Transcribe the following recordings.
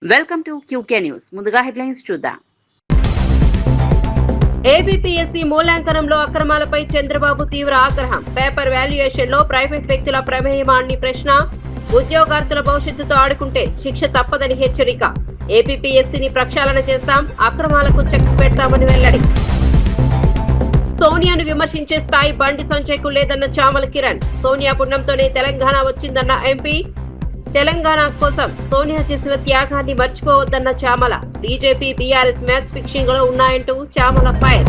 Welcome to QK news. ముందుగా headlines చూద్దాం. APPSC మూల్యాంకనంలో అక్రమాలపై Chandrababu తీవ్ర ఆగ్రహం. పేపర్ వాల్యుయేషన్ లో ప్రైవేట్ వ్యక్తుల ప్రమేయమాన్ని ప్రశ్న. ఉద్యోగార్థుల భవిష్యత్తుతో ఆడుకుంటే శిక్ష తప్పదని హెచ్చరిక. ఏబీపీఎస్సీని ప్రక్షాళన చేస్తాం, అక్రమాలకు చెక్ పెడతామని వెల్లడి. సోనియాను విమర్శించే స్థాయి బండి సంజయ్కు లేదన్న చామల కిరణ్. సోనియా పుణ్యంతోనే తెలంగాణ వచ్చిందన్న ఎంపీ. తెలంగాణ కోసం సోనియా చేసిన త్యాగాన్ని మర్చిపోవద్దన్న Chamala. BJP BRS match fixing లో ఉన్నాయంటూ చామల ఫైర్.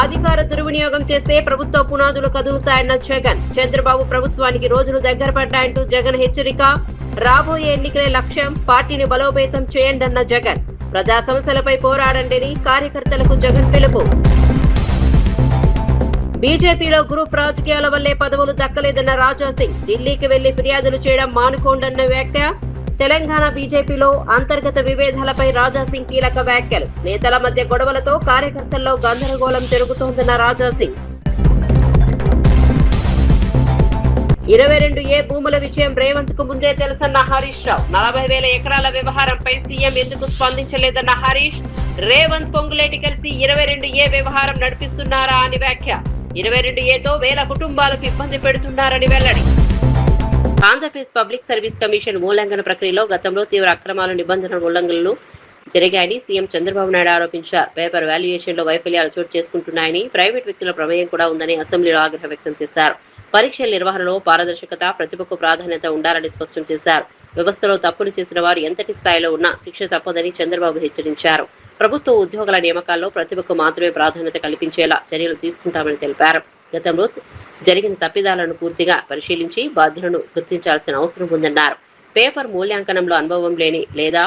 అధికార దుర్వినియోగం చేస్తే ప్రభుత్వ పునాదులు కదులుతాయన్న జగన్. చంద్రబాబు ప్రభుత్వానికి రోజులు దగ్గర పడ్డాయంటూ జగన్ హెచ్చరిక. రాబోయే ఎన్నికలే లక్ష్యం, పార్టీని బలోపేతం చేయండన్న జగన్. ప్రజా సమస్యలపై పోరాడండి కార్యకర్తలకు జగన్ పిలుపు. బీజేపీలో గ్రూప్ రాజకీయాల వల్లే పదవులు దక్కలేదన్న రాజా సింగ్. ఢిల్లీకి వెళ్లి ఫిర్యాదులు చేయడం మానుకోండన్న వ్యాఖ్య. తెలంగాణ బీజేపీలో అంతర్గత విభేదాలపై రాజా సింగ్ కీలక వ్యాఖ్యలు. నేతల మధ్య గొడవలతో కార్యకర్తల్లో గందరగోళం జరుగుతోందన్న రాజా సింగ్. 22A భూముల విషయం రేవంత్ కు ముందే తెలుసన్న హరీష్ రావు. 40,000 ఎకరాల వ్యవహారంపై సీఎం ఎందుకు స్పందించలేదన్న హరీష్. రేవంత్ పొంగులేటి కలిసి 22A వ్యవహారం నడిపిస్తున్నారా అని వ్యాఖ్య. 22Aతో వేల కుటుంబాలకు ఇబ్బంది పెడుతున్నారని వెల్లడి. ఆంధ్రప్రదేశ్ పబ్లిక్ సర్వీస్ కమిషన్ మూల్యాంకన ప్రక్రియలో గతంలో తీవ్ర అక్రమాలు, నిబంధనల ఉల్లంఘనలు జరిగాయని సీఎం చంద్రబాబు నాయుడు ఆరోపించారు. పేపర్ వాల్యుయేషన్ లో వైఫల్యాలు చోటు చేసుకుంటున్నాయని, ప్రైవేట్ వ్యక్తుల ప్రమేయం కూడా ఉందని అసెంబ్లీలో ఆగ్రహం వ్యక్తం చేశారు. పరీక్షల నిర్వహణలో పారదర్శకత, ప్రతిభకు ప్రాధాన్యత ఉండాలని స్పష్టం చేశారు. వ్యవస్థలో తప్పులు చేసిన వారు ఎంతటి స్థాయిలో ఉన్నా శిక్ష తప్పదని చంద్రబాబు హెచ్చరించారు. ప్రభుత్వ ఉద్యోగుల నియామకాల్లో ప్రతిభకు మాత్రమే ప్రాధాన్యత కల్పించేలా చర్యలు తీసుకుంటామని తెలిపారు. గతంలో జరిగిన తప్పిదాలను పూర్తిగా పరిశీలించి బాధ్యులను గుర్తించాల్సిన అవసరం ఉందన్నారు. పేపర్ మూల్యాంకనంలో అనుభవం లేని లేదా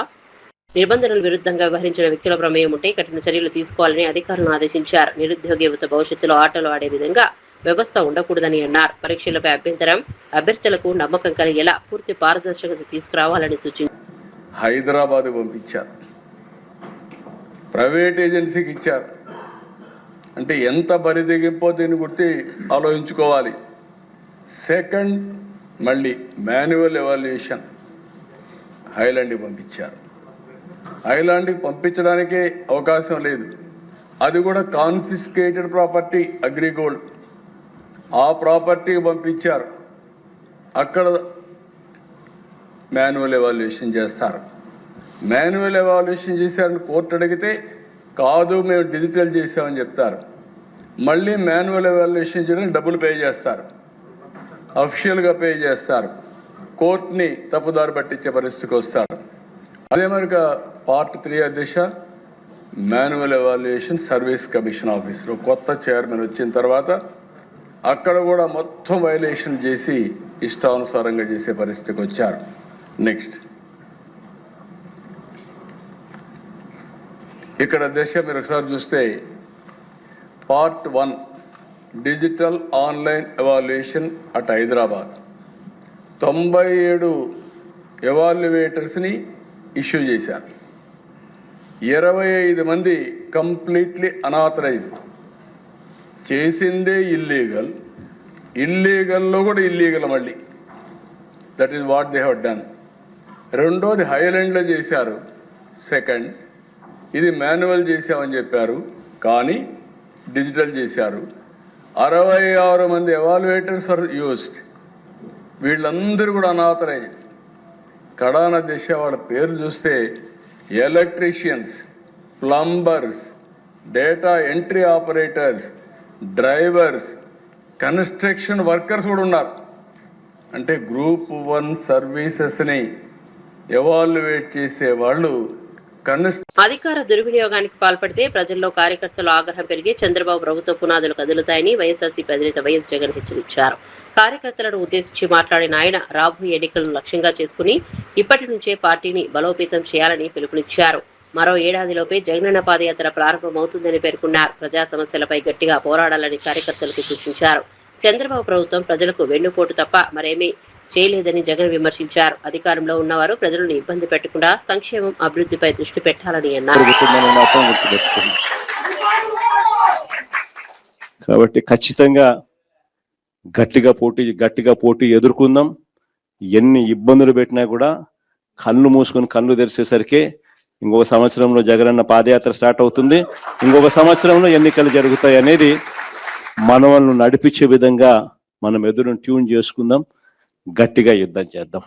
నిబంధనల విరుద్ధంగా వ్యవహరించిన వ్యక్తుల ప్రమేయం ఉంటే కఠిన చర్యలు తీసుకోవాలని అధికారులను ఆదేశించారు. నిరుద్యోగ యువత భవిష్యత్తులో ఆటలు ఆడే విధంగా వ్యవస్థ ఉండకూడదని అన్నారు. పరీక్షలపై అభ్యర్థులకు నమ్మకం కలిగేలా పూర్తి పారదర్శకత తీసుకురావాలని సూచించారు. హైదరాబాద్ పంపించారు, ప్రైవేట్ ఏజెన్సీకి ఇచ్చారు. అంటే ఎంత బరిదెగింపో దీన్ని గుర్తి ఆలోచించుకోవాలి. సెకండ్, మళ్ళీ మాన్యువల్ ఎవాల్యుయేషన్ హైలాండ్కి పంపించారు. హైలాండ్కి పంపించడానికే అవకాశం లేదు. అది కూడా కాన్ఫిస్కేటెడ్ ప్రాపర్టీ, అగ్రిగోల్డ్, ఆ ప్రాపర్టీకి పంపించారు. అక్కడ మాన్యువల్ ఎవాల్యుయేషన్ చేస్తారు. మాన్యువల్ ఎవాల్యుయేషన్ చేశారని కోర్టు అడిగితే కాదు, మేము డిజిటల్ చేసామని చెప్తారు. మళ్ళీ మాన్యువల్ ఎవాల్యుయేషన్ చేయడానికి డబ్బులు పే చేస్తారు, అఫిషియల్గా పే చేస్తారు. కోర్టుని తప్పుదారి పట్టించే పరిస్థితికి వస్తారు. అదే మరిగా పార్ట్ 3 అధ్యక్ష మాన్యువల్ ఎవాల్యుయేషన్ సర్వీస్ కమిషన్ ఆఫీస్లో కొత్త చైర్మన్ వచ్చిన తర్వాత అక్కడ కూడా మొత్తం వైలేషన్ చేసి ఇష్టానుసారంగా చేసే పరిస్థితికి వచ్చారు. నెక్స్ట్, ఇక్కడ దశ మీరు ఒకసారి చూస్తే part 1 digital online evaluation at Hyderabad 97 ఎవాల్యుయేటర్స్ని ఇష్యూ చేశారు. 25 మంది కంప్లీట్లీ అనాథరైజ్డ్, చేసిందే ఇల్లీగల్, ఇల్లీగల్లో కూడా ఇల్లీగల్ మళ్ళీ. That is what they have done. రెండోది హైలాండ్లో చేశారు. సెకండ్, ఇది మాన్యువల్ చేశామని చెప్పారు కానీ డిజిటల్ చేశారు. 66 మంది ఎవాల్యుయేటర్స్ ఆర్ యూస్డ్. వీళ్ళందరూ కూడా అనాథరైజ్డ్. కడాన దిశ వాళ్ళ పేరు చూస్తే electricians, plumbers, data entry operators, drivers, construction workers కూడా ఉన్నారు. అంటే గ్రూప్ 1 సర్వీసెస్ని ఎవాల్యుయేట్ చేసే వాళ్ళు అధికార దుర్వినియోగానికి పాల్పడితే ప్రజల్లో కార్యకర్తలు ఆగ్రహం పెరిగి చంద్రబాబు ప్రభుత్వ పునాదులు కదులుతాయని వైఎస్ఆర్సీపీ అధినేత వైఎస్ జగన్ హెచ్చరించారు. కార్యకర్తలను ఉద్దేశించి మాట్లాడిన ఆయన రాబోయే ఎన్నికలను లక్ష్యంగా చేసుకుని ఇప్పటి నుంచే పార్టీని బలోపేతం చేయాలని పిలుపునిచ్చారు. మరో ఏడాదిలోపే జగనన్న పాదయాత్ర ప్రారంభమవుతుందని పేర్కొన్నారు. ప్రజా సమస్యలపై గట్టిగా పోరాడాలని కార్యకర్తలకు సూచించారు. చంద్రబాబు ప్రభుత్వం ప్రజలకు వెన్నుపోటు తప్ప మరేమీ చేయలేదని జగన్ విమర్శించారు. అధికారంలో ఉన్నవారు ప్రజలను ఇబ్బంది పెట్టకుండా సంక్షేమం, అభివృద్ధిపై దృష్టి పెట్టాలని అన్నారు. కాబట్టి ఖచ్చితంగా గట్టిగా పోటీ ఎదుర్కొందాం. ఎన్ని ఇబ్బందులు పెట్టినా కూడా కళ్ళు మూసుకొని కళ్ళు తెరిచేసరికి ఇంకొక సంవత్సరంలో జగనన్న పాదయాత్ర స్టార్ట్ అవుతుంది, ఇంకొక సంవత్సరంలో ఎన్నికలు జరుగుతాయి అనేది మనల్ని నడిపించే విధంగా మనం ఎదురును ట్యూన్ చేసుకుందాం, గట్టిగా యుద్ధం చేద్దాం.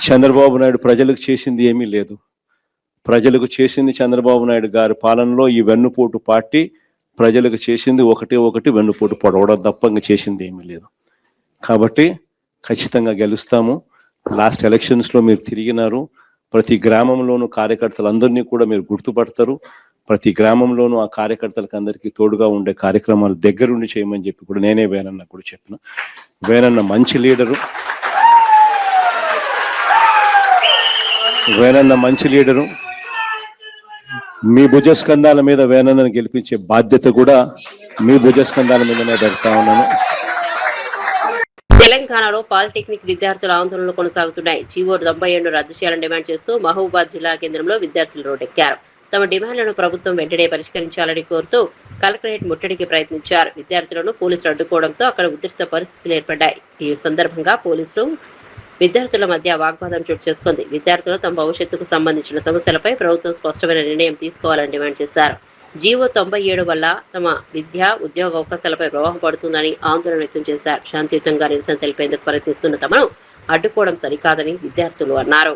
చంద్రబాబు నాయుడు ప్రజలకు చేసింది ఏమీ లేదు. ప్రజలకు చేసింది చంద్రబాబు నాయుడు గారి పాలనలో ఈ వెన్నుపోటు పార్టీ ప్రజలకు చేసింది ఒకటి వెన్నుపోటు పొడవడం తప్ప ఇంకా చేసింది ఏమీ లేదు. కాబట్టి ఖచ్చితంగా గెలుస్తాము. లాస్ట్ ఎలక్షన్స్లో మీరు తిరిగినారు, ప్రతి గ్రామంలోనూ కార్యకర్తలందరినీ కూడా మీరు గుర్తుపడతారు. ప్రతి గ్రామంలోనూ ఆ కార్యకర్తలకు అందరికీ తోడుగా ఉండే కార్యక్రమాలు దగ్గరుండి చేయమని చెప్పి కూడా నేనే వేనన్న కూడా చెప్పిన. వేనన్న మంచి లీడరు, వేనన్న మంచి లీడరు. మీ భుజస్కంధాల మీద వేనన్నను గెలిపించే బాధ్యత కూడా మీ భుజస్కంధాల మీదనే పెడతా ఉన్నాను. తెలంగాణలో పాలిటెక్నిక్ విద్యార్థుల ఆందోళనలు కొనసాగుతున్నాయి. జీవో 97 రద్దు చేయాలని డిమాండ్ చేస్తూ మహబూబాద్ జిల్లా కేంద్రంలో విద్యార్థులు రోడ్డెక్కారు. తమ డిమాండ్లను ప్రభుత్వం వెంటనే పరిష్కరించాలని కోరుతూ కలెక్టరేట్ ముట్టడికి ప్రయత్నించారు. విద్యార్థులను పోలీసులు అడ్డుకోవడంతో అక్కడ ఉద్రిక్త పరిస్థితులు ఏర్పడ్డాయి. ఈ సందర్భంగా పోలీసులు విద్యార్థుల మధ్య వాగ్వాదం చోటు చేసుకుంది. విద్యార్థులు తమ భవిష్యత్తుకు సంబంధించిన సమస్యలపై ప్రభుత్వం స్పష్టమైన నిర్ణయం తీసుకోవాలని డిమాండ్ చేశారు. జీవో 97 వల్ల తమ విద్య ఉద్యోగ అవకాశాలపై ప్రభావం పడుతుందని ఆందోళన వ్యక్తం చేశారు. శాంతియుతంగా నిరసన తెలిపేందుకు ప్రయత్నిస్తున్న తమను అడ్డుకోవడం సరికాదని విద్యార్థులు అన్నారు.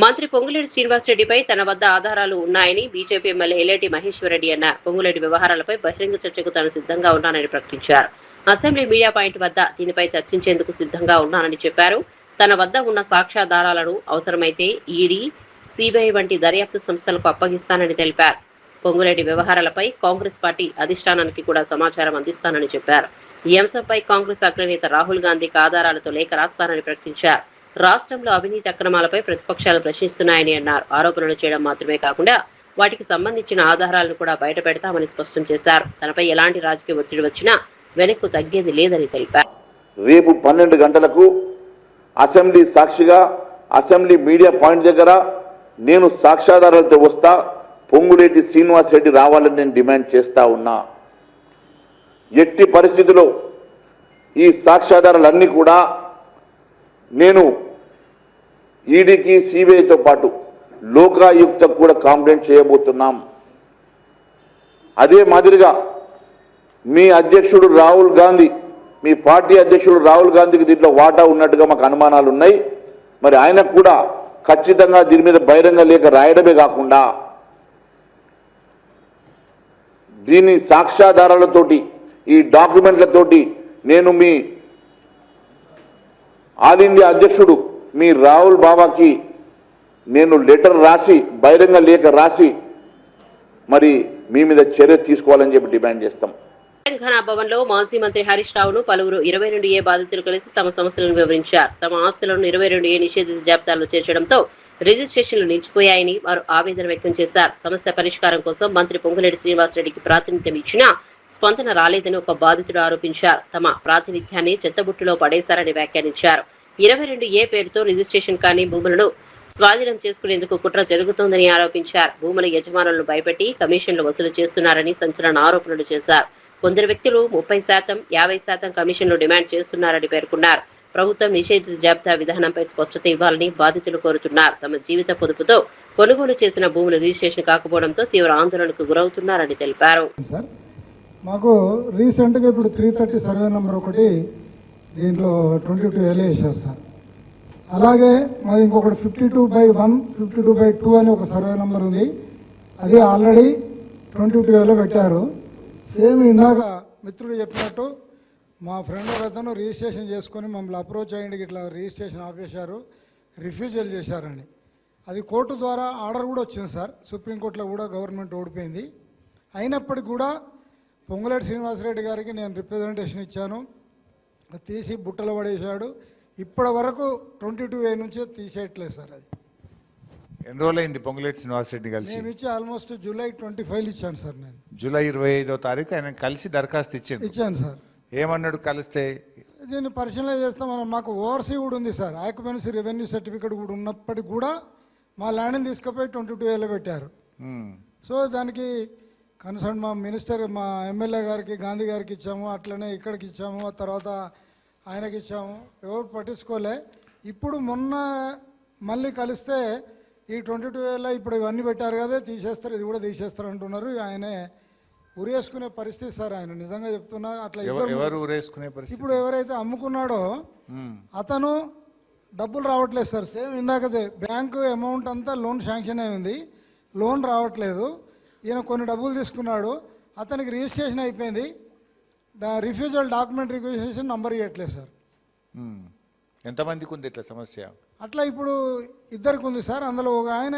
మంత్రి పొంగులేటి శ్రీనివాసరెడ్డిపై తన వద్ద ఆధారాలు ఉన్నాయని బీజేపీ ఎమ్మెల్యే ఎల్లేటి మహేశ్వరరెడ్డి అన్నారు. పొంగులేటి వ్యవహారాలపై బహిరంగ చర్చకు తాను సిద్ధంగా ఉన్నానని ప్రకటించారు. అసెంబ్లీ మీడియా పాయింట్ వద్ద దీనిపై చర్చించేందుకు సిద్ధంగా ఉన్నానని చెప్పారు. తన వద్ద ఉన్న సాక్ష్యాధారాలను అవసరమైతే ఈడీ, సిబిఐ వంటి దర్యాప్తు సంస్థలకు అప్పగిస్తానని తెలిపారు. పొంగులేటి వ్యవహారాలపై కాంగ్రెస్ పార్టీ అధిష్టానానికి కూడా సమాచారం అందిస్తానని చెప్పారు. ఈ అంశంపై కాంగ్రెస్ అగ్రనేత రాహుల్ గాంధీకి ఆధారాలతో లేఖ రాస్తానని ప్రకటించారు. రాష్ట్రంలో అవినీతి అక్రమాలపై ప్రతిపక్షాలు ప్రశ్నిస్తున్నాయని అన్నారు. ఆరోపణలు చేయడం మాత్రమే కాకుండా వాటికి సంబంధించిన ఆధారాలను కూడా బయట పెడతామని స్పష్టం చేశారు. తనపై ఎలాంటి రాజకీయ ఒత్తిడి వచ్చినా వెనక్కు తగ్గేది లేదని తెలిపారు. రేపు 12 గంటలకు అసెంబ్లీ సాక్షిగా అసెంబ్లీ మీడియా పాయింట్ దగ్గర నేను సాక్ష్యాధారాలతో వస్తా. పొంగులేటి శ్రీనివాసరెడ్డి రావాలని నేను డిమాండ్ చేస్తా ఉన్నా. ఎట్టి పరిస్థితిలో ఈ సాక్ష్యాధారాలన్నీ కూడా నేను ఈడీకి, సిబిఐతో పాటు లోకాయుక్తకు కూడా కంప్లైంట్ చేయబోతున్నాం. అదే మాదిరిగా మీ అధ్యక్షుడు రాహుల్ గాంధీ, మీ పార్టీ అధ్యక్షుడు రాహుల్ గాంధీకి దీంట్లో వాటా ఉన్నట్టుగా మాకు అనుమానాలు ఉన్నాయి. మరి ఆయనకు కూడా ఖచ్చితంగా దీని మీద బహిరంగ లేఖ రాయడమే కాకుండా దీని సాక్ష్యాధారాలతోటి, ఈ డాక్యుమెంట్లతోటి నేను మీ ఆల్ ఇండియా అధ్యక్షుడు మీ రాహుల్ బాబాకి నేను లెటర్ రాసి, బహిరంగ లేఖ రాసి మరి మీ మీద చర్య తీసుకోవాలని చెప్పి డిమాండ్ చేస్తాం. తెలంగాణ భవన్లో మాజీ మంత్రి హరీష్ రావును పలువురు 22A బాధితులు కలిసి తమ సమస్యలను వివరించారు. తమ ఆస్తులను 22A నిషేధిత జాబితాలో చేర్చడంతో రిజిస్ట్రేషన్లు నిలిచిపోయాయని వారు ఆవేదన వ్యక్తం చేశారు. సమస్య పరిష్కారం కోసం మంత్రి పొంగులేటి శ్రీనివాసరెడ్డికి ప్రాతినిధ్యం ఇచ్చినా స్పందన రాలేదని ఒక బాధితుడు ఆరోపించారు. తమ ప్రాతినిధ్యాన్ని చెత్తబుట్టులో పడేశారని వ్యాఖ్యానించారు. 22A పేరుతో రిజిస్ట్రేషన్ కాని భూములను స్వాధీనం చేసుకునేందుకు కుట్ర జరుగుతోందని ఆరోపించారు. భూముల యజమానులను భయపెట్టి కమిషన్లు వసూలు చేస్తున్నారని సంచలన ఆరోపణలు చేశారు. కొందరు వ్యక్తులు 30%, 50% కమిషన్లు డిమాండ్ చేస్తున్నారని పేర్కొన్నారు. ప్రభుత్వం నిషేధిత జాబితా విధానంపై స్పష్టత ఇవ్వాలని బాధితులు కోరుతున్నారు. తమ జీవిత పొదుపుతో కొనుగోలు చేసిన భూములు రిజిస్ట్రేషన్ కాకపోవడంతో తీవ్ర ఆందోళనకు గురవుతున్నారని తెలిపారు. మాకు రీసెంట్గా ఇప్పుడు 330 సర్వే నెంబర్ ఒకటి దీంట్లో 22 ఏళ్ళు వేసారు సార్. అలాగే మాది ఇంకొకటి 52/1, 52/2 అని ఒక సర్వే నెంబర్ ఉంది. అది ఆల్రెడీ 22 ఏళ్ళు పెట్టారు. సేమ్ ఇందాక మిత్రుడు చెప్పినట్టు మా ఫ్రెండ్ ఒక అతను రిజిస్ట్రేషన్ చేసుకొని మమ్మల్ని అప్రోచ్ అయ్యింది, ఇట్లా రిజిస్ట్రేషన్ ఆపేశారు, రిఫ్యూజల్ చేశారని. అది కోర్టు ద్వారా ఆర్డర్ కూడా వచ్చింది సార్. సుప్రీంకోర్టులో కూడా గవర్నమెంట్ ఓడిపోయింది. అయినప్పటికీ కూడా పొంగులేటి శ్రీనివాసరెడ్డి గారికి నేను రిప్రజెంటేషన్ ఇచ్చాను, తీసి బుట్టలు పడేశాడు. ఇప్పటి వరకు 22A నుంచి తీసేయట్లేదు సార్. అది ఎన్ని రోజులైంది పొంగులేటి శ్రీనివాసరెడ్డి కలిసి? నేను ఇచ్చి ఆల్మోస్ట్ జూలై 25 ఇచ్చాను సార్. నేను జూలై 25వ తారీఖు ఆయన కలిసి దరఖాస్తు ఇచ్చాను సార్. ఏమన్నాడు? కలిస్తే దీన్ని పరిశీలన చేస్తామని. మాకు ఓవర్సీ కూడా ఉంది సార్, ఆక్యుపెన్సీ రెవెన్యూ సర్టిఫికేట్ కూడా ఉన్నప్పటికీ కూడా మా ల్యాండ్ని తీసుకుపోయి 22 ఏళ్ళు పెట్టారు. సో దానికి కన్సర్న్ మా మినిస్టర్, మా ఎమ్మెల్యే గారికి, గాంధీ గారికి ఇచ్చాము, అట్లనే ఇక్కడికి ఇచ్చాము, ఆ తర్వాత ఆయనకి ఇచ్చాము, ఎవరు పట్టించుకోలే. ఇప్పుడు మొన్న మళ్ళీ కలిస్తే ఈ 22 ఏళ్ళ ఇప్పుడు ఇవన్నీ పెట్టారు కదా, తీసేస్తారు, ఇది కూడా తీసేస్తారు అంటున్నారు. ఆయనే ఉరేసుకునే పరిస్థితి సార్. ఆయన నిజంగా చెప్తున్నా. అట్లా ఎవరు ఉరేసుకునే పరిస్థితి? ఇప్పుడు ఎవరైతే అమ్ముకున్నాడో అతను డబ్బులు రావట్లేదు సార్. సేమ్ ఇందాకదే బ్యాంకు అమౌంట్ అంతా లోన్ శాంక్షన్ అయి ఉంది, లోన్ రావట్లేదు. ఈయన కొన్ని డబ్బులు తీసుకున్నాడు, అతనికి రిజిస్ట్రేషన్ అయిపోయింది, రిఫ్యూజల్ డాక్యుమెంట్ రిక్వెజిషన్ నంబర్ ఇవ్వట్లేదు సార్. ఎంతమందికి ఉంది ఇట్లా సమస్య? అట్లా ఇప్పుడు ఇద్దరికి ఉంది సార్. అందులో ఒక ఆయన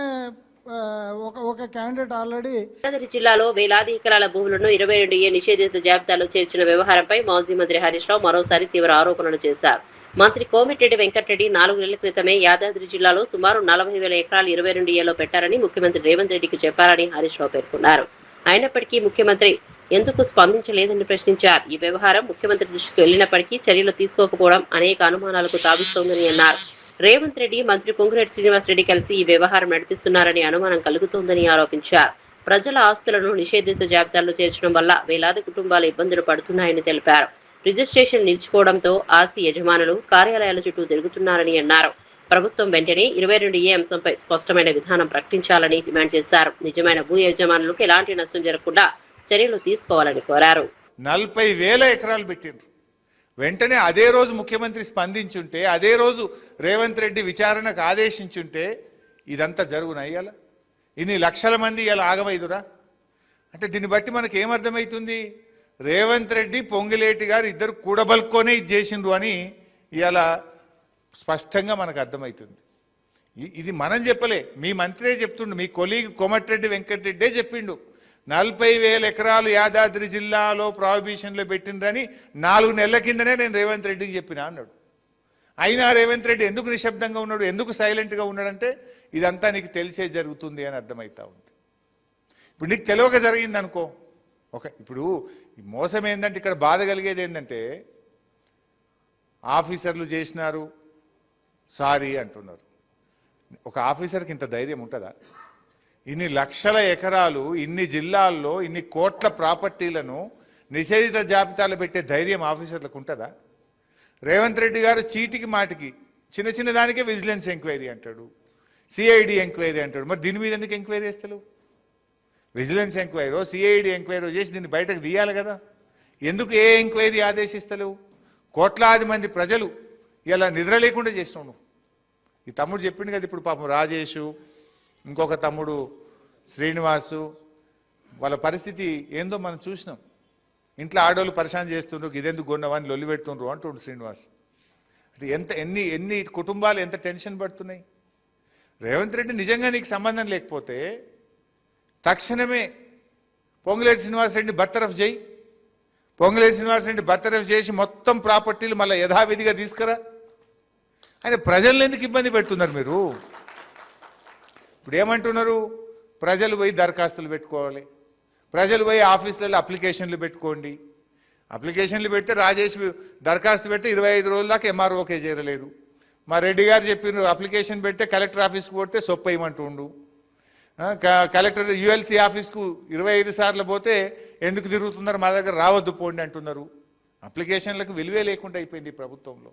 ఒక క్యాండిడేట్ ఆల్రెడీ. యాదాద్రి జిల్లాలో వేలాది ఎకరాల భూములను 22A నిషేధిత జాబితాలో చేర్చిన వ్యవహారంపై మాజీ మంత్రి హరీష్ రావు మరోసారి తీవ్ర ఆరోపణలు చేశారు. మంత్రి కోమిటిరెడ్డి వెంకటరెడ్డి 4 నెలల క్రితమే యాదాద్రి జిల్లాలో సుమారు 40,000 ఎకరాలు 22Aలో పెట్టారని ముఖ్యమంత్రి రేవంత్ రెడ్డికి చెప్పారని హరీష్ రావు పేర్కొన్నారు. అయినప్పటికీ ముఖ్యమంత్రి ఎందుకు స్పందించలేదని ప్రశ్నించారు. ఈ వ్యవహారం ముఖ్యమంత్రి దృష్టికి వెళ్లినప్పటికీ చర్యలు తీసుకోకపోవడం అనేక అనుమానాలకు తావిస్తోందని అన్నారు. రేవంత్ రెడ్డి, మంత్రి పొంగులేటి శ్రీనివాసరెడ్డి కలిసి ఈ వ్యవహారం నడిపిస్తున్నారని అనుమానం కలుగుతోందని ఆరోపించారు. ప్రజల ఆస్తులను నిషేధిత జాబితాలో చేర్చడం వల్ల వేలాది కుటుంబాలు ఇబ్బందులు పడుతున్నాయని తెలిపారు. రిజిస్ట్రేషన్ నిలిచిపోవడంతో ఆస్తి యజమానులు కార్యాలయాల చుట్టూ తిరుగుతున్నారని అన్నారు. ప్రభుత్వం వెంటనే 22A అంశంపై స్పష్టమైన విధానం ప్రకటించాలని డిమాండ్ చేశారు. నిజమైన భూ యజమానులకు ఎలాంటి నష్టం జరగకుండా చర్యలు తీసుకోవాలని కోరారు. 40,000 ఎకరాలు పెట్టిండ్రు. వెంటనే అదే రోజు ముఖ్యమంత్రి స్పందించుంటే, అదే రోజు రేవంత్ రెడ్డి విచారణకు ఆదేశించుంటే ఇదంతా జరుగునా? ఇవాళ ఇన్ని లక్షల మంది ఇవాళ ఆగమైదురా అంటే దీన్ని బట్టి మనకి ఏమర్థమవుతుంది? రేవంత్ రెడ్డి, పొంగులేటి గారు ఇద్దరు కూడబలుకొనే ఇది చేసిండ్రు అని ఇవాళ స్పష్టంగా మనకు అర్థమవుతుంది. ఇది మనం చెప్పలే, మీ మంత్రే చెప్తుండు, మీ కొలీగ్ కోమటిరెడ్డి వెంకటరెడ్డే చెప్పిండు. 40,000 ఎకరాలు యాదాద్రి జిల్లాలో ప్రాహిబిషన్లో పెట్టిండ్రని 4 నెలల కిందనే నేను రేవంత్ రెడ్డికి చెప్పినా అన్నాడు. అయినా రేవంత్ రెడ్డి ఎందుకు నిశ్శబ్దంగా ఉన్నాడు, ఎందుకు సైలెంట్గా ఉన్నాడంటే ఇదంతా నీకు తెలిసే జరుగుతుంది అని అర్థమవుతా ఉంది. ఇప్పుడు నీకు తెలియక జరిగింది అనుకో, ఇప్పుడు మోసం ఏంటంటే, ఇక్కడ బాధ కలిగేది ఏంటంటే ఆఫీసర్లు చేసినారు సారీ అంటున్నారు. ఒక ఆఫీసర్కి ఇంత ధైర్యం ఉంటుందా? ఇన్ని లక్షల ఎకరాలు, ఇన్ని జిల్లాల్లో ఇన్ని కోట్ల ప్రాపర్టీలను నిషేధిత జాబితాలు పెట్టే ధైర్యం ఆఫీసర్లకు ఉంటుందా? రేవంత్ రెడ్డి గారు చీటికి మాటికి చిన్న చిన్న దానికే విజిలెన్స్ ఎంక్వైరీ అంటాడు, సిఐడి ఎంక్వైరీ అంటాడు. మరి దీని మీద ఎందుకు ఎంక్వైరీ చేస్తలేవు? విజిలెన్స్ ఎంక్వైరీ, సిఐడి ఎంక్వైరీ చేసి దీన్ని బయటకు తీయాలి కదా. ఎందుకు ఏ ఎంక్వైరీ ఆదేశిస్తలేవు? కోట్లాది మంది ప్రజలు ఇలా నిద్ర లేకుండా చేసినావు నువ్వు. ఈ తమ్ముడు చెప్పిండు కదా, ఇప్పుడు పాపం రాజేషు, ఇంకొక తమ్ముడు శ్రీనివాసు, వాళ్ళ పరిస్థితి ఏందో మనం చూసినాం. ఇంట్లో ఆడోళ్ళు పరిశాన్ చేస్తుండ్రు, ఇదెందుకు గొన్నవని లొల్లి పెడుతుండ్రు అంటుండ్రు శ్రీనివాస్. అంటే ఎన్ని కుటుంబాలు ఎంత టెన్షన్ పడుతున్నాయి. రేవంత్ రెడ్డి నిజంగా నీకు సంబంధం లేకపోతే తక్షణమే పొంగులేటి శ్రీనివాసరెడ్డిని బర్తరఫ్ చేయి. పొంగులేటి శ్రీనివాసరెడ్డి బర్తరఫ్ చేసి మొత్తం ప్రాపర్టీలు మళ్ళీ యథావిధిగా తీసుకురా. ఆయన ప్రజలను ఎందుకు ఇబ్బంది పెడుతున్నారు మీరు? ఇప్పుడు ఏమంటున్నారు? ప్రజలు పోయి దరఖాస్తులు పెట్టుకోవాలి, ప్రజలు పోయి ఆఫీసులలో అప్లికేషన్లు పెట్టుకోండి. అప్లికేషన్లు పెడితే రాజేష్ దరఖాస్తు పెడితే 25 రోజుల దాకా ఎంఆర్ఓకే చేరలేదు. మా రెడ్డి గారు చెప్పిన అప్లికేషన్ పెడితే కలెక్టర్ ఆఫీస్కి పోతే సొప్పేయమంటుండు. కలెక్టర్ యుఎల్సి ఆఫీస్కు 25 సార్లు పోతే ఎందుకు తిరుగుతున్నారు, మా దగ్గర రావద్దు పోండి అంటున్నారు. అప్లికేషన్లకు విలువే లేకుండా అయిపోయింది ప్రభుత్వంలో.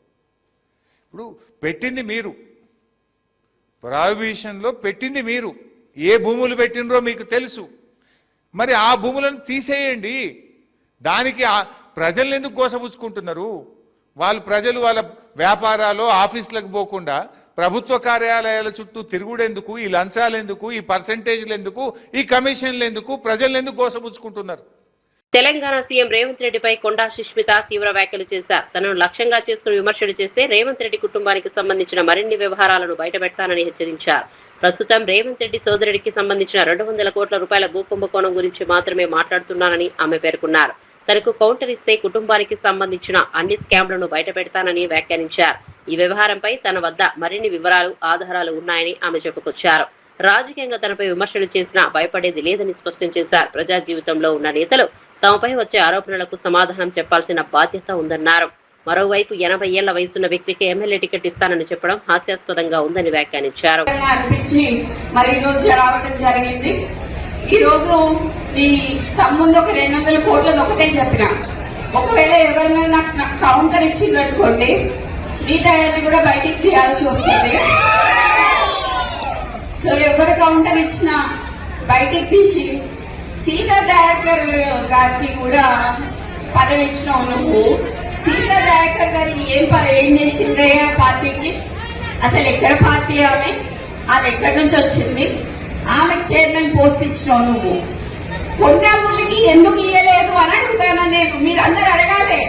ఇప్పుడు పెట్టింది మీరు, ప్రాహిబిషన్లో పెట్టింది మీరు, ఏ భూములు పెట్టినరో మీకు తెలుసు. మరి ఆ భూములను తీసేయండి. దానికి ప్రజలను ఎందుకు గోసపుచ్చుకుంటున్నారు? ప్రజలు వాళ్ళ వ్యాపారాలు ఆఫీసులకు పోకుండా ప్రభుత్వ కార్యాలయాల చుట్టూ తిరుగుడెందుకు? ఈ లంచాలు ఎందుకు? ఈ పర్సెంటేజ్లు ఎందుకు? ఈ కమిషన్లు ఎందుకు? ప్రజలను ఎందుకు గోసపుచ్చుకుంటున్నారు? తెలంగాణ సీఎం రేవంత్ రెడ్డిపై కొండా సుష్మిత తీవ్ర వ్యాఖ్యలు చేశారు. తనను లక్ష్యంగా చేసుకుని విమర్శలు చేస్తే రేవంత్ రెడ్డి కుటుంబానికి సంబంధించిన మరిన్ని వ్యవహారాలను బయటపెడతానని హెచ్చరించారు. ప్రస్తుతం రేవంత్ రెడ్డి సోదరుడికి సంబంధించిన 200 కోట్ల రూపాయల భూ కుంభకోణం గురించి మాత్రమే మాట్లాడుతున్నానని ఆమె పేర్కొన్నారు. తనకు కౌంటర్ ఇస్తే కుటుంబానికి సంబంధించిన అన్ని స్కామ్లను బయటపెడతానని వ్యాఖ్యానించారు. ఈ వ్యవహారంపై తన వద్ద మరిన్ని వివరాలు, ఆధారాలు ఉన్నాయని ఆమె చెప్పుకొచ్చారు. రాజకీయంగా తనపై విమర్శలు చేసినా భయపడేది లేదని స్పష్టం చేశారు. ప్రజా జీవితంలో ఉన్న నేతలు తమపై వచ్చే ఆరోపణలకు సమాధానం చెప్పాల్సిన బాధ్యత ఉందన్నారు. మరోవైపు 80 ఏళ్ల వయసున్న వ్యక్తికి ఎమ్మెల్యే టికెట్ ఇస్తానని చెప్పడం హాస్యాస్పదంగా ఉందని వ్యాఖ్యానించారు. ఈ రోజు ఈ తమ్ముందు ఒక 200 కోట్లది ఒకటే చెప్పిన, ఒకవేళ ఎవరైనా నాకు కౌంటర్ ఇచ్చిందనుకోండి మిగతా కూడా బయటికి తీయాల్సి వస్తుంది. సో ఎవరు కౌంటర్ ఇచ్చినా బయటికి తీసి సీతా దయాకర్ గారికి కూడా పదవి ఇచ్చినావు నువ్వు. సీతా దయాకర్ గారు ఏం చేసిందయ్యా పార్టీకి? అసలు ఎక్కడ పార్టీ ఆమె ఎక్కడి నుంచి వచ్చింది? ఆమెకు చైర్మన్ పోస్ట్ ఇచ్చినావు నువ్వు. కొండాముల్లికి ఎందుకు ఇయ్యలేదు అని అడుగుతాను నేను, మీరందరూ అడగాలి.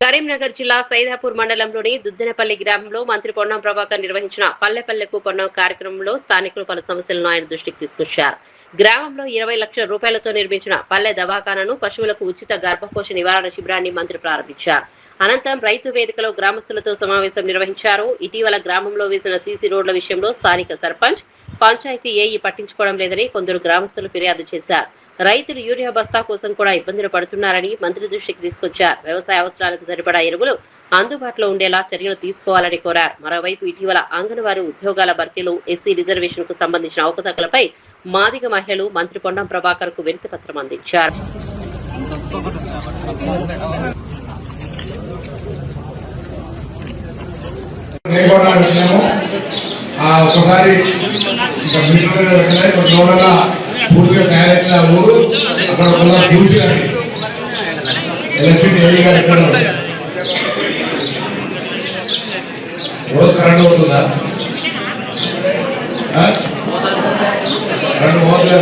కరీంనగర్ జిల్లా సైదాపూర్ మండలంలోని దుద్దెనపల్లి గ్రామంలో మంత్రి పొన్నం ప్రభాకర్ నిర్వహించిన పల్లెపల్లెకు పొన్నం కార్యక్రమంలో స్థానికులు పలు సమస్యలను ఆయన దృష్టికి తీసుకొచ్చారు. గ్రామంలో 20 లక్షల రూపాయలతో నిర్మించిన పల్లె దవాఖానాను, పశువులకు ఉచిత గర్భకోశ నివారణ శిబిరాన్ని మంత్రి ప్రారంభించారు. అనంతరం రైతు వేదికలో గ్రామస్తులతో సమావేశం నిర్వహించారు. ఇటీవల గ్రామంలో వేసిన సీసీ రోడ్ల విషయంలో స్థానిక సర్పంచ్, పంచాయతీ ఏఈ పట్టించుకోవడం లేదని కొందరు గ్రామస్తులు ఫిర్యాదు చేశారు. రైతులు యూరియా బస్తా కోసం కూడా ఇబ్బందులు పడుతున్నారని మంత్రి దృష్టికి తీసుకొచ్చారు. వ్యవసాయ అవసరాలకు సరిపడా ఎరువులు అందుబాటులో ఉండేలా చర్యలు తీసుకోవాలని కోరారు. మరోవైపు ఇటీవల అంగన్వాడీ ఉద్యోగాల భర్తీలు, ఎస్సీ రిజర్వేషన్ కు సంబంధించిన అవకతవకలపై మాదిగ మహిళలు మంత్రి పొన్నం ప్రభాకర్ కు వినతి పత్రం అందించారు. ఒకసారి పూర్తిగా తయారైన ఊరు అక్కడ చూసి ఎలక్ట్రిక్ ఏరియా గారు ఎక్కడ రోజు కరెంట్ అవుతుందా? కరెంట్ పోతుందా?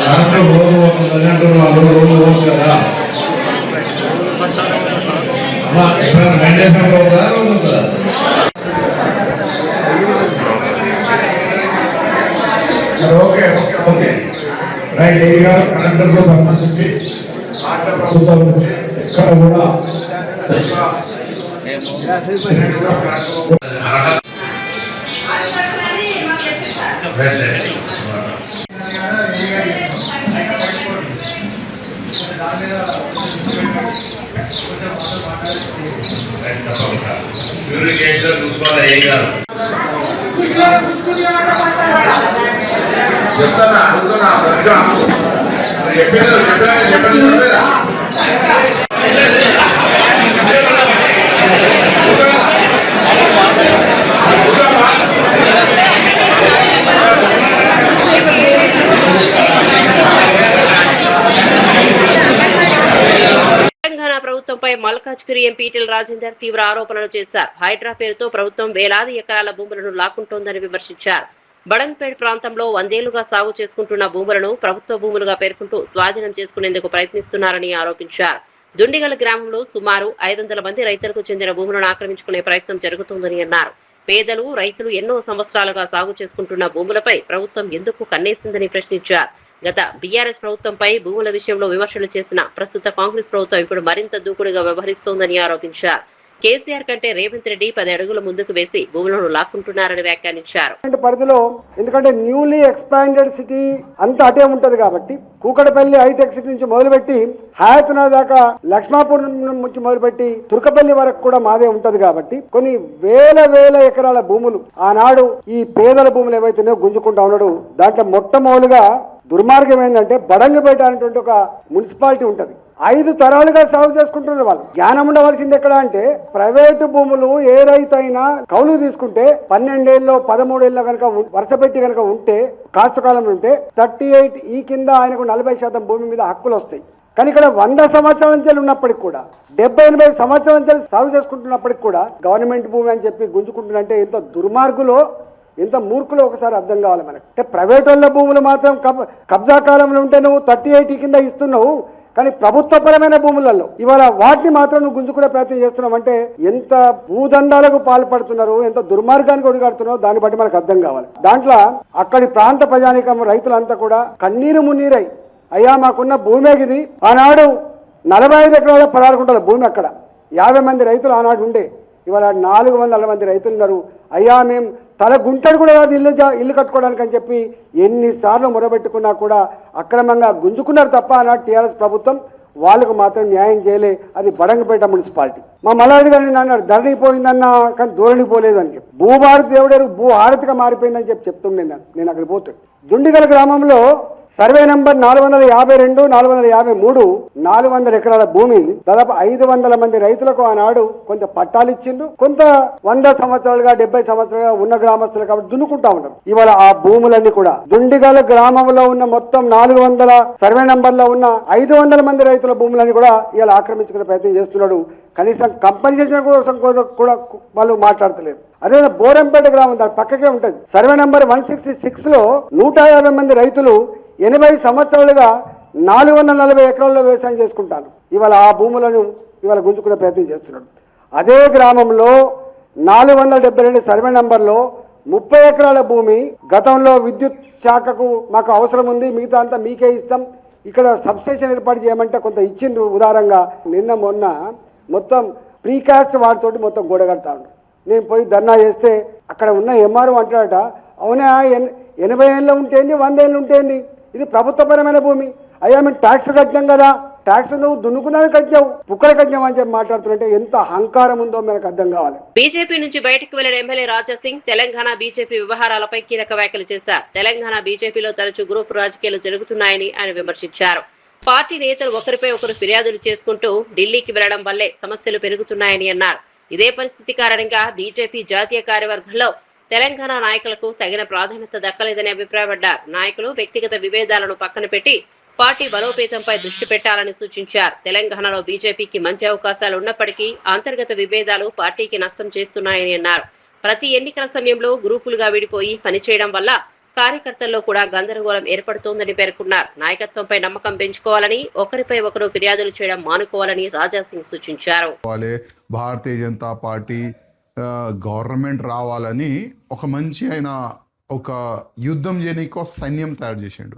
కరెంట్ రోజు పోతుంది అంటారు, వాళ్ళు రోజు పోతుంది కదా. ఎప్పుడైనా మెయింటైన్ అవుతుందా? రోజు అవుతుందా? Okay okay okay right. ఏ గారు కలెక్టర్తో సంబంధించి రాష్ట్ర ప్రభుత్వం నుంచి ఎక్కడ కూడా చూసుకోవాలి. ఏ గారు చెప్తాను, అడుగుతున్నా చెప్పేదా తెలంగాణ ప్రభుత్వంపై మల్కాజ్గిరి ఎంపీ ఈటెల రాజేందర్ తీవ్ర ఆరోపణలు చేశారు. హైడ్రా పేరుతో ప్రభుత్వం వేలాది ఎకరాల భూములను లాక్కుంటోందని విమర్శించారు. బడంగ్పేట్ ప్రాంతంలో 100 ఏళ్లుగా సాగు చేసుకుంటున్న భూములను ప్రభుత్వ భూములుగా పేర్కొంటూ స్వాధీనం చేసుకునేందుకు ప్రయత్నిస్తున్నారని ఆరోపించారు. దుండిగల్ గ్రామంలో సుమారు 500 మంది రైతులకు చెందిన భూములను ఆక్రమించుకునే ప్రయత్నం జరుగుతోందని అన్నారు. పేదలు, రైతులు ఎన్నో సంవత్సరాలుగా సాగు చేసుకుంటున్న భూములపై ప్రభుత్వం ఎందుకు కన్నేసిందని ప్రశ్నించారు. గత బీఆర్ఎస్ ప్రభుత్వంపై భూముల విషయంలో విమర్శలు చేసిన ప్రస్తుత కాంగ్రెస్ ప్రభుత్వం ఇప్పుడు మరింత దూకుడుగా వ్యవహరిస్తోందని ఆరోపించారు. కేసీఆర్ కంటే రేవంత్ రెడ్డి 10 అడుగుల ముందుకు వేసి భూములను లాక్కుంటున్నారని వ్యాఖ్యానించారు. పరిధిలో ఎందుకంటే న్యూలీ ఎక్స్పాండెడ్ సిటీ అంతా అటే ఉంటది కాబట్టి కూకటపల్లి హైటెక్ సిటీ నుంచి మొదలుపెట్టి హయాత్నా దాకా లక్ష్మాపూర్ నుంచి మొదలుపెట్టి తుర్కపల్లి వరకు కూడా మాదే ఉంటది కాబట్టి కొన్ని వేల ఎకరాల భూములు ఆనాడు ఈ పేదల భూములు ఏవైతున్నాయో గుంజుకుంటా ఉన్నాడు. దాంట్లో మొట్టమొదలుగా దుర్మార్గం ఏంటంటే బడంగపేట అనేటువంటి ఒక మున్సిపాలిటీ ఉంటది. 5 తరాలుగా సాగు చేసుకుంటున్నారు. వాళ్ళు జ్ఞానం ఉండవలసింది ఎక్కడ అంటే ప్రైవేటు భూములు ఏ రైతైనా కౌలు తీసుకుంటే 12 ఏళ్ళు 13 ఏళ్ళు కనుక వరుస పెట్టి కనుక ఉంటే కాస్తకాలం ఉంటే 38 ఈ కింద ఆయనకు 40% భూమి మీద హక్కులు వస్తాయి. కానీ ఇక్కడ 100 సంవత్సరాల నుంచి ఉన్నప్పటికి కూడా 70-80 సంవత్సరాల నుంచి సాగు చేసుకుంటున్నప్పటికి కూడా గవర్నమెంట్ భూమి అని చెప్పి గుంజుకుంటున్నంటే ఎంత దుర్మార్గులో ఎంత మూర్ఖులో ఒకసారి అర్థం కావాలి మనకి. అంటే ప్రైవేట్ వాళ్ళ భూములు మాత్రం కబ్జా కాలంలో ఉంటే నువ్వు 38 కింద ఇస్తున్నావు, కానీ ప్రభుత్వపరమైన భూములలో ఇవాళ వాటిని మాత్రం నువ్వు గుంజుకునే ప్రయత్నం చేస్తున్నావు అంటే ఎంత భూదండాలకు పాల్పడుతున్నారు, ఎంత దుర్మార్గానికి ఒడిగడుతున్నారో దాన్ని బట్టి మనకు అర్థం కావాలి. దాంట్లో అక్కడి ప్రాంత ప్రజానికం రైతులంతా కూడా కన్నీరు మున్నీరై అయ్యా మాకున్న భూమే ఇది. ఆనాడు 45 ఎకరాల 16 గుంటల భూమి, అక్కడ 50 మంది రైతులు ఆనాడు ఉండే, ఇవాళ 400 మంది రైతులు ఉన్నారు. అయ్యా మేము తల గుంటడు కూడా ఇల్లు కట్టుకోవడానికి అని చెప్పి ఎన్నిసార్లు మొరబెట్టుకున్నా కూడా అక్రమంగా గుంజుకున్నారు తప్ప ఆనాడు టీఆర్ఎస్ ప్రభుత్వం వాళ్ళకు మాత్రం న్యాయం చేయలే. అది బడంగపేట మున్సిపాలిటీ. మా మల్లారెడ్డి గారిని అన్నాడు ధరణి పోయిందన్నా కానీ ధోరణి పోలేదని చెప్పి, భూభారతి దేవుడేరు భూ హారతిగా మారిపోయిందని చెప్పి చెప్తుండే నేను అక్కడ పోతే. దుండిగల గ్రామంలో సర్వే నంబర్ 452, 453 400 ఎకరాల భూమి, దాదాపు 500 మంది రైతులకు ఆనాడు కొంత పట్టాలు ఇచ్చిండ్రు, కొంత 100 సంవత్సరాలుగా 70 సంవత్సరాలుగా ఉన్న గ్రామస్తులు కాబట్టి దున్నుకుంటా ఉన్నారు. ఇవాళ ఆ భూములన్నీ కూడా దుండిగల గ్రామంలో ఉన్న మొత్తం 400 సర్వే నంబర్ లో ఉన్న 500 మంది రైతుల భూములన్నీ కూడా ఇవాళ ఆక్రమించుకునే ప్రయత్నం చేస్తున్నాడు. కనీసం కంపెన్సేషన్ కూడా వాళ్ళు మాట్లాడతలేరు. అదే బోరంపేట గ్రామం దాని పక్కకే ఉంటుంది. సర్వే నంబర్ 166 లో 150 మంది రైతులు 80 సంవత్సరాలుగా 440 ఎకరాల్లో వ్యవసాయం చేసుకుంటారు. ఇవాళ ఆ భూములను ఇవాళ గుంజుకునే ప్రయత్నం చేస్తున్నాడు. అదే గ్రామంలో 472 సర్వే నంబర్లో 30 ఎకరాల భూమి గతంలో విద్యుత్ శాఖకు మాకు అవసరం ఉంది, మిగతా అంతా మీకే ఇస్తాం, ఇక్కడ సబ్స్టేషన్ ఏర్పాటు చేయమంటే కొంత ఇచ్చిండ్రు ఉదారంగా. నిన్న మొన్న మొత్తం ప్రీకాస్ట్ వాటితోటి మొత్తం గోడ కడతాడు. నేను పోయి ధర్నా చేస్తే అక్కడ ఉన్న ఎంఆర్ఓ అంటాడట, అవునా 80 ఏళ్ళు ఉంటేంది 100 ఏళ్ళు ఉంటేంది, ఇది ప్రభుత్వపరమైన భూమి, అయ్యా మేము ట్యాక్స్ కట్టినాం కదా, ట్యాక్స్ నువ్వు దున్నుకున్నది కట్టినావు, పుక్కల కట్టినావు అని చెప్పి మాట్లాడుతుంటే ఎంత అహంకారం ఉందో మనకు అర్థం కావాలి. బీజేపీ నుంచి బయటకు వెళ్లిన ఎమ్మెల్యే రాజాసింగ్ తెలంగాణ బీజేపీ వ్యవహారాలపై కీలక వ్యాఖ్యలు చేశారు. తెలంగాణ బీజేపీలో తరచూ గ్రూప్ రాజకీయాలు జరుగుతున్నాయని ఆయన విమర్శించారు. పార్టీ నేతలు ఒకరిపై ఒకరు ఫిర్యాదులు చేసుకుంటూ ఢిల్లీకి వెళ్లడం వల్లే సమస్యలు పెరుగుతున్నాయని అన్నారు. ఇదే పరిస్థితి కారణంగా బీజేపీ జాతీయ కార్యవర్గంలో తెలంగాణ నాయకులకు తగిన ప్రాధాన్యత దక్కలేదని అభిప్రాయపడ్డారు. నాయకులు వ్యక్తిగత విభేదాలను పక్కన పెట్టి పార్టీ బలోపేతంపై దృష్టి పెట్టాలని సూచించారు. తెలంగాణలో బీజేపీకి మంచి అవకాశాలు ఉన్నప్పటికీ అంతర్గత విభేదాలు పార్టీకి నష్టం చేస్తున్నాయని అన్నారు. ప్రతి ఎన్నికల సమయంలో గ్రూపులుగా విడిపోయి పనిచేయడం వల్ల కార్యకర్తల్లో కూడా గందరగోళం ఏర్పడుతోందని పేర్కొన్నారు. నాయకత్వంపై నమ్మకం పెంచుకోవాలని, ఒకరిపై ఒకరు ఫిర్యాదులు చేయడం మానుకోవాలని రాజాసింగ్ సూచించారు. భారతీయ జనతా పార్టీ గవర్నమెంట్ రావాలని ఒక మంచి ఆయన ఒక యుద్ధం చేయనీకో సైన్యం తయారు చేసిండు.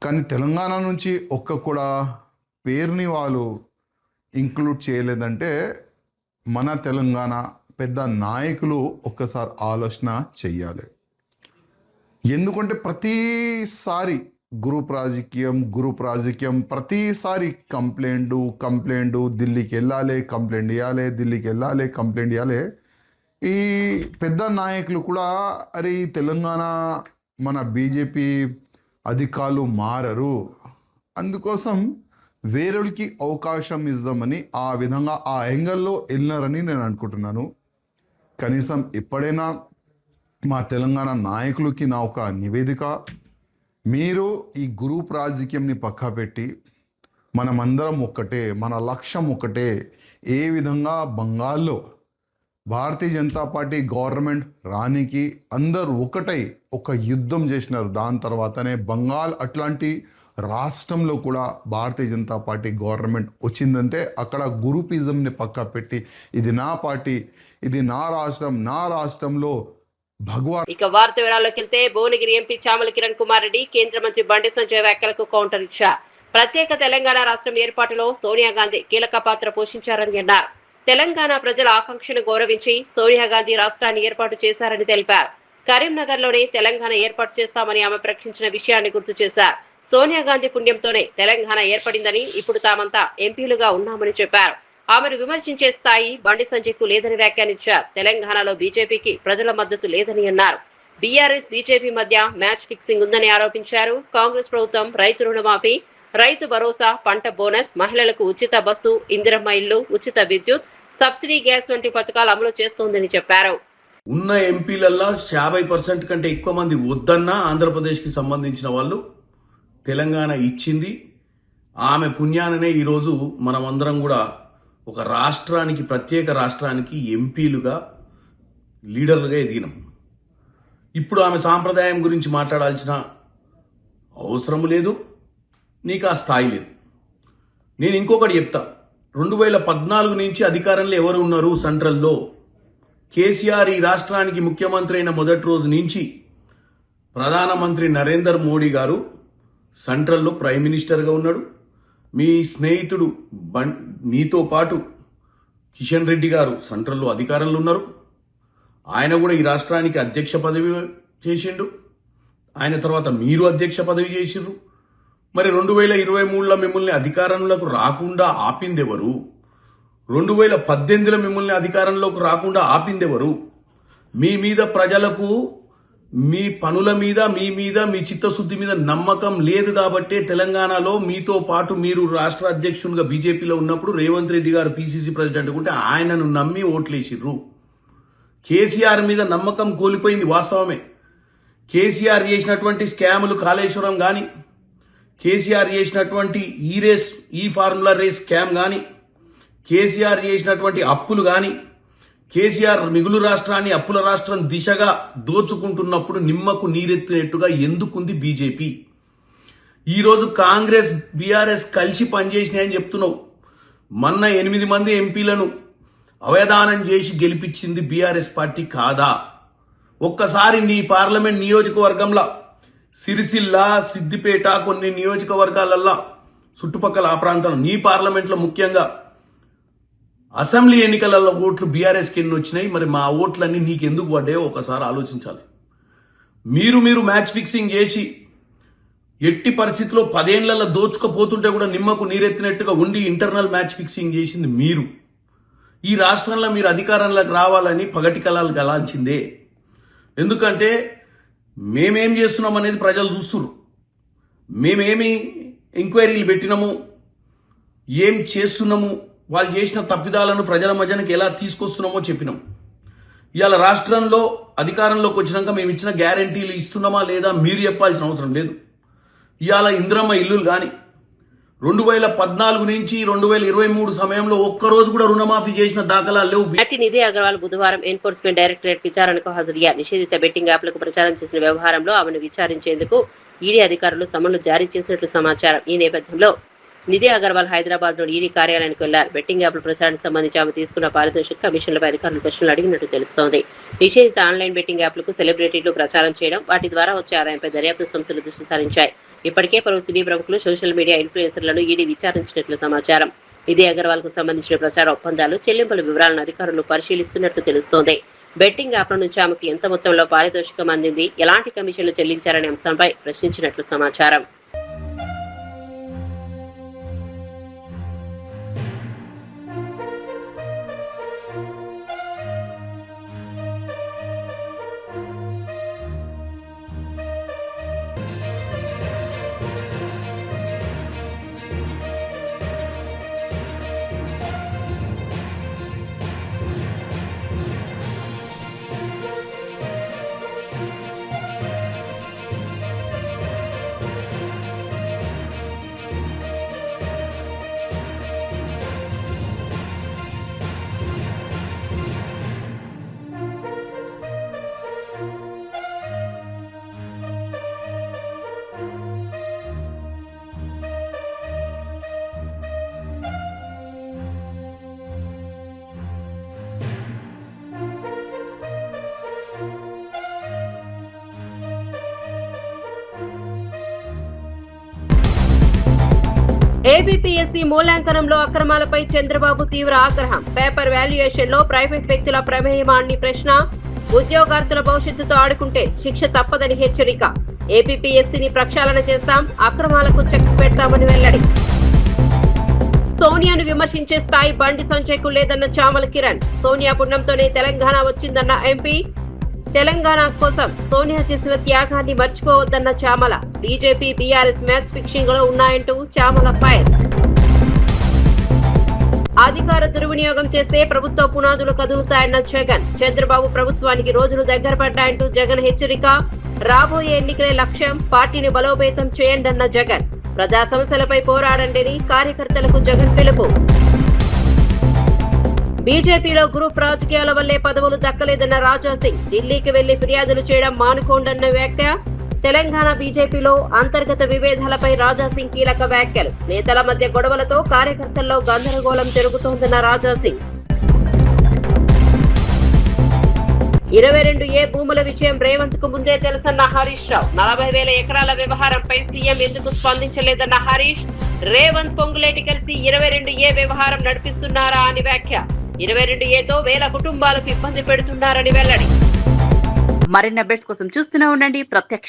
కానీ తెలంగాణ నుంచి ఒక్క కూడా పేరుని వాళ్ళు ఇంక్లూడ్ చేయలేదంటే మన తెలంగాణ పెద్ద నాయకులు ఒక్కసారి ఆలోచన చెయ్యాలి. ఎందుకంటే ప్రతిసారి గ్రూప్ రాజకీయం ప్రతిసారి కంప్లైంట్ ఢిల్లీకి వెళ్ళాలి, కంప్లైంట్ ఇవ్వాలి. ఈ పెద్ద నాయకులు కూడా అరే ఈ తెలంగాణ మన బీజేపీ అధికారులు మారరు, అందుకోసం వేరేకి అవకాశం ఇద్దామని ఆ విధంగా ఆ యాంగిల్లో వెళ్ళినారని నేను అనుకుంటున్నాను. కనీసం ఎప్పుడైనా మా తెలంగాణ నాయకులకి నా ఒక నివేదిక, మీరు ఈ గ్రూప్ రాజకీయంని పక్కా పెట్టి మనమందరం ఒక్కటే, మన లక్ష్యం ఒక్కటే, ఏ విధంగా బంగాల్లో భారతీయ జనతా పార్టీ గవర్నమెంట్ రానికి అందరూ ఒకటై ఒక యుద్ధం చేసినారు. దాని తర్వాతనే బంగాల్ అట్లాంటి రాష్ట్రంలో కూడా భారతీయ జనతా పార్టీ గవర్నమెంట్ వచ్చిందంటే అక్కడ గ్రూపిజంని పక్కా పెట్టి ఇది నా పార్టీ, ఇది నా రాష్ట్రంలో భగవాన్. ఇక వార్త వివరాల్లోకి వెళ్తే భువనగిరి ఎంపీ చామల కిరణ్ కుమార్ రెడ్డి కేంద్ర మంత్రి బండి సంజయ్ వ్యాఖ్యలకు కౌంటర్ ఇచ్చారు. ప్రత్యేక తెలంగాణ రాష్ట్రం ఏర్పాటులో సోనియా గాంధీ కీలక పాత్ర పోషించారని అన్నారు. తెలంగాణ ప్రజల ఆకాంక్షను గౌరవించి సోనియా గాంధీ రాష్ట్రాన్ని ఏర్పాటు చేశారని తెలిపారు. కరీంనగర్లోనే తెలంగాణ ఏర్పాటు చేస్తామని ఆమె ప్రకటించిన విషయాన్ని గుర్తు చేశారు. సోనియా గాంధీ పుణ్యంతోనే తెలంగాణ ఏర్పడిందని, ఇప్పుడు తామంతా ఎంపీలుగా ఉన్నామని చెప్పారు. ఆమెను విమర్శించే స్థాయి బండి సంజయ్కు లేదని వ్యాఖ్యానించారు. తెలంగాణలో బీజేపీకి ప్రజల మద్దతు లేదని అన్నారు. బీఆర్ఎస్ బీజేపీ మధ్య మ్యాచ్ ఫిక్సింగ్ ఉందని ఆరోపించారు. కాంగ్రెస్ ప్రభుత్వం రైతు రుణమాఫీ, రైతు భరోసా, పంట బోనస్, మహిళలకు ఉచిత బస్సు, ఇందిరమ్మ ఇల్లు, ఉచిత విద్యుత్, సబ్సిడీ గ్యాస్ వంటి పథకాలు అమలు చేస్తోందని చెప్పారు. ఉన్న ఎంపీలల్లో 50% కంటే ఎక్కువ మంది వద్దన్నా ఆంధ్రప్రదేశ్కి సంబంధించిన వాళ్ళు తెలంగాణ ఇచ్చింది. ఆమె పుణ్యాననే ఈరోజు మనమందరం కూడా ఒక రాష్ట్రానికి, ప్రత్యేక రాష్ట్రానికి ఎంపీలుగా, లీడర్లుగా ఎదిగినాం. ఇప్పుడు ఆమె సాంప్రదాయం గురించి మాట్లాడాల్సిన అవసరం లేదు, నీకు ఆ స్థాయి లేదు. నేను ఇంకొకటి చెప్తా. 2014 నుంచి అధికారంలో ఎవరు ఉన్నారు సెంట్రల్లో? కేసీఆర్ ఈ రాష్ట్రానికి ముఖ్యమంత్రి అయిన మొదటి రోజు నుంచి ప్రధానమంత్రి నరేందర్ మోడీ గారు సెంట్రల్లో ప్రైమ్ మినిస్టర్గా ఉన్నాడు. మీ స్నేహితుడు మీతో పాటు కిషన్ రెడ్డి గారు సెంట్రల్లో అధికారంలో ఉన్నారు. ఆయన కూడా ఈ రాష్ట్రానికి అధ్యక్ష పదవి చేసిండు. ఆయన తర్వాత మీరు అధ్యక్ష పదవి చేసిర్రు. మరి 2023లో మిమ్మల్ని అధికారంలోకి రాకుండా ఆపిందెవరు? 2018లో మిమ్మల్ని అధికారంలోకి రాకుండా ఆపిందెవరు? మీ మీద ప్రజలకు, మీ పనుల మీద, మీ చిత్తశుద్ధి మీద నమ్మకం లేదు కాబట్టే తెలంగాణలో మీతో పాటు మీరు రాష్ట్ర అధ్యక్షునిగా బీజేపీలో ఉన్నప్పుడు రేవంత్ రెడ్డి గారు పీసీసీ ప్రెసిడెంట్ ఉంటే ఆయనను నమ్మి ఓట్లేసిర్రు. కేసీఆర్ మీద నమ్మకం కోల్పోయింది వాస్తవమే. కేసీఆర్ చేసినటువంటి స్కాములు, కాళేశ్వరం కానీ, కేసీఆర్ చేసినటువంటి ఈ ఫార్ములా రేస్ స్కామ్ కానీ, కేసీఆర్ చేసినటువంటి అప్పులు కానీ, కేసీఆర్ మిగులు రాష్ట్రాన్ని అప్పుల రాష్ట్రం దిశగా దోచుకుంటున్నప్పుడు నిమ్మకు నీరెత్తినట్టుగా ఎందుకుంది బీజేపీ? ఈరోజు కాంగ్రెస్, బీఆర్ఎస్ కలిసి పనిచేసినాయని చెప్తున్నావు. మొన్న 8 మంది ఎంపీలను అవధానం చేసి గెలిపించింది బీఆర్ఎస్ పార్టీ కాదా? ఒక్కసారి నీ పార్లమెంట్ నియోజకవర్గంలో సిరిసిల్ల, సిద్దిపేట, కొన్ని నియోజకవర్గాలల్లో చుట్టుపక్కల ఆ ప్రాంతంలో నీ పార్లమెంట్లో ముఖ్యంగా అసెంబ్లీ ఎన్నికలలో ఓట్లు బీఆర్ఎస్కి ఎన్ని వచ్చినాయి? మరి మా ఓట్లన్నీ నీకెందుకు పడ్డాయో ఒకసారి ఆలోచించాలి. మీరు మ్యాచ్ ఫిక్సింగ్ చేసి ఎట్టి పరిస్థితిలో 10 ఏళ్లలో దోచుకపోతుంటే కూడా నిమ్మకు నీరెత్తినట్టుగా ఉండి ఇంటర్నల్ మ్యాచ్ ఫిక్సింగ్ చేసింది మీరు. ఈ రాష్ట్రంలో మీరు అధికారంలోకి రావాలని పగటి కళలు కలాల్చిందే. ఎందుకంటే మేమేం చేస్తున్నాం అనేది ప్రజలు చూస్తున్నారు. మేమేమి ఎంక్వైరీలు పెట్టినాము, ఏం చేస్తున్నాము, వాళ్ళు చేసిన తప్పిదాలను ప్రజల మధ్యనకి ఎలా తీసుకొస్తున్నామో చెప్పినాం. ఇవాళ రాష్ట్రంలో అధికారంలోకి వచ్చినాక మేము ఇచ్చిన గ్యారంటీలు ఇస్తున్నామా లేదా మీరు చెప్పాల్సిన అవసరం లేదు. ఇవాళ ఇందిరమ్మ ఇల్లులు కానీ 2014 నుంచి 2023 సమయంలో ఒక్కరోజు కూడా రుణమాఫీ చేసిన దాఖలాలు లేవు. నటి నిధి అగర్వాల్ బుధవారం ఎన్ఫోర్స్మెంట్ డైరెక్టరేట్ విచారణకు హాజరయ్యారు. నిషేధిత బెట్టింగ్ యాప్లకు ప్రచారం చేసిన వ్యవహారంలో ఆమెను విచారించేందుకు ఈడీ అధికారులు సమన్లు జారీ చేసినట్లు సమాచారం. ఈ నేపథ్యంలో నిధి అగర్వాల్ హైదరాబాద్ లోని ఈడీ కార్యాలయానికి వెళ్లారు. బెట్టింగ్ యాప్ల ప్రచారానికి సంబంధించి ఆమె తీసుకున్న పారితోషిక కమిషన్లపై అధికారులు ప్రశ్నలు అడిగినట్టు తెలుస్తోంది. నిషేధిత ఆన్లైన్ బెట్టింగ్ యాప్లకు సెలబ్రిటీలు ప్రచారం చేయడం, వాటి ద్వారా వచ్చే ఆదాయంపై దర్యాప్తు సంస్థలు దృష్టి సారించాయి. ఇప్పటికే పలువురు సినీ ప్రముఖులు, సోషల్ మీడియా ఇన్ఫ్లుయెన్సర్లను ఈడీ విచారించినట్లు సమాచారం. నిధి అగర్వాల్ కు సంబంధించిన ప్రచార ఒప్పందాలు, చెల్లింపుల వివరాలను అధికారులు పరిశీలిస్తున్నట్లు తెలుస్తోంది. బెట్టింగ్ యాప్ల నుంచి ఆమెకు ఎంత మొత్తంలో పారితోషికం అందింది, ఎలాంటి కమిషన్లు చెల్లించారనే అంశంపై ప్రశ్నించినట్లు సమాచారం. ఏపీపీఎస్సీ మూల్యాంకనంలో అక్రమాలపై చంద్రబాబు తీవ్ర ఆగ్రహం. పేపర్ వాల్యుయేషన్ లో ప్రైవేట్ వ్యక్తుల ప్రమేయమా అని ప్రశ్న. ఉద్యోగార్థుల భవిష్యత్తుతో ఆడుకుంటే శిక్ష తప్పదని హెచ్చరిక. ఏపీపీఎస్సీని ప్రక్షాళన చేస్తాం, అక్రమాలకు చెక్ పెడతామని వెల్లడి. సోనియాను విమర్శించే స్థాయి బండి సంజయ్కు లేదన్న చామల కిరణ్. సోనియా పుణ్యంతోనే తెలంగాణ వచ్చిందన్న ఎంపీ. తెలంగాణ కోసం సోనియా చేసిన త్యాగాన్ని మర్చిపోవద్దన్న Chamala. BJP BRS match fixing లో ఉన్నాయంటూ చామల ఫైర్. అధికార దుర్వినియోగం చేస్తే ప్రభుత్వ పునాదులు కదులుతాయన్న జగన్. చంద్రబాబు ప్రభుత్వానికి రోజులు దగ్గర పడ్డాయంటూ జగన్ హెచ్చరిక. రాబోయే ఎన్నికలే లక్ష్యం, పార్టీని బలోపేతం చేయండన్న జగన్. ప్రజా సమస్యలపై పోరాడండి కార్యకర్తలకు జగన్ పిలుపు. బీజేపీలో గ్రూప్ రాజకీయాల వల్లే పదవులు దక్కలేదన్న రాజా సింగ్. ఢిల్లీకి వెళ్లి ఫిర్యాదులు చేయడం మానుకోండన్న వ్యాఖ్య. తెలంగాణ బీజేపీలో అంతర్గత విభేదాలపై రాజా సింగ్ కీలక వ్యాఖ్యలు. నేతల మధ్య గొడవలతో కార్యకర్తల్లో గందరగోళం జరుగుతోందన్న రాజా సింగ్. 22A భూముల విషయం రేవంత్ కు ముందే తెలుసన్న హరీష్ రావు. 40,000 ఎకరాల వ్యవహారంపై సీఎం ఎందుకు స్పందించలేదన్న హరీష్. రేవంత్ పొంగులేటి కలిసి 22A వ్యవహారం నడిపిస్తున్నారా అని వ్యాఖ్య. 22Aతో వేల కుటుంబాలకు ఇబ్బంది పెడుతున్నారని వెల్లడి. మరిన్ని అప్డేట్స్ కోసం చూస్తూనే ఉండండి ప్రత్యక్ష.